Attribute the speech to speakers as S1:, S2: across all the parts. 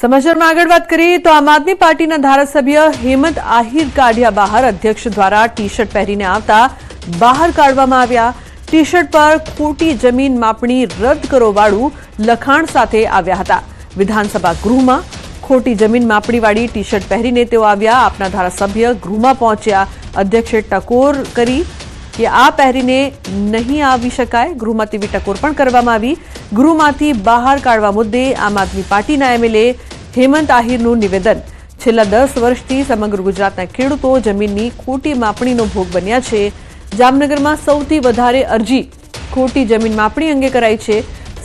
S1: સમાચારમાં આગળ વાત કરીએ તો આમ આદમી પાર્ટીના ધારાસભ્ય હેમંત આહિર કાઢ્યા બહાર અધ્યક્ષ દ્વારા ટી શર્ટ પહેરીને આવતા બહાર કાઢવામાં આવ્યા। ટી શર્ટ પર ખોટી જમીન માપણી રદ કરો વાળું લખાણ સાથે આવ્યા હતા। વિધાનસભા ગૃહમાં ખોટી જમીન માપણીવાળી ટી શર્ટ પહેરીને તેઓ આવ્યા। આપના ધારાસભ્ય ગૃહમાં પહોંચ્યા। અધ્યક્ષે ટકોર કરી કે આ પહેરીને નહીં આવી શકાય। ગૃહમાં તેવી ટકોર પણ કરવામાં આવી। ગૃહમાંથી બહાર કાઢવા મુદ્દે આમ આદમી પાર્ટીના એમએલએ હેમંત આહિરનું નિવેદન। છેલ્લા 10 વર્ષથી સમગ્ર ગુજરાતના ખેડૂતો જમીનની ખોટી માપણીનો ભોગ બન્યા છે। જામનગરમાં સૌથી વધારે અરજી ખોટી જમીન માપણી અંગે કરાઈ છે।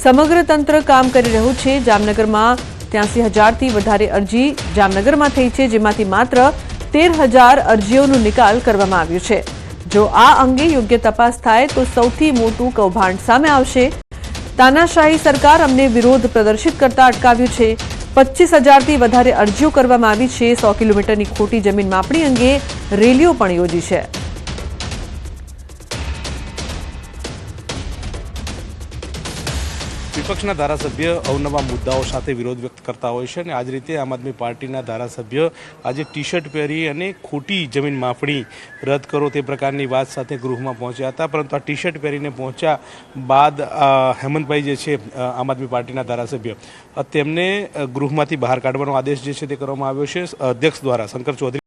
S1: સમગ્ર તંત્ર કામ કરી રહ્યું છે। જામનગરમાં 83,000થી વધારે અરજી જામનગરમાં થઈ છે, જેમાંથી માત્ર 13,000 અરજીઓનો નિકાલ કરવામાં આવ્યો છે। જો આ અંગે યોગ્ય તપાસ થાય તો સૌથી મોટું કૌભાંડ સામે આવશે। તાનાશાહી સરકાર અમને વિરોધ પ્રદર્શિત કરતા અટકાવ્યું છે। 25,000થી વધારે અરજીઓ કરવામાં આવી છે। 100 કિલોમીટરની ખોટી જમીન માપણી અંગે રેલીઓ પણ યોજી છે।
S2: વિપક્ષના ધારાસભ્ય અવનવા મુદ્દાઓ સાથે વિરોધ વ્યક્ત કરતા હોય છે અને આ જ રીતે આમ આદમી પાર્ટીના ધારાસભ્ય આજે ટી શર્ટ પહેરી અને ખોટી જમીન માપણી રદ કરો તે પ્રકારની વાત સાથે ગૃહમાં પહોંચ્યા હતા। પરંતુ આ ટી શર્ટ પહેરીને પહોંચ્યા બાદ હેમંતભાઈ જે છે આમ આદમી પાર્ટીના ધારાસભ્ય તેમને ગૃહમાંથી બહાર કાઢવાનો આદેશ જે છે તે કરવામાં આવ્યો છે અધ્યક્ષ દ્વારા, શંકર ચૌધરી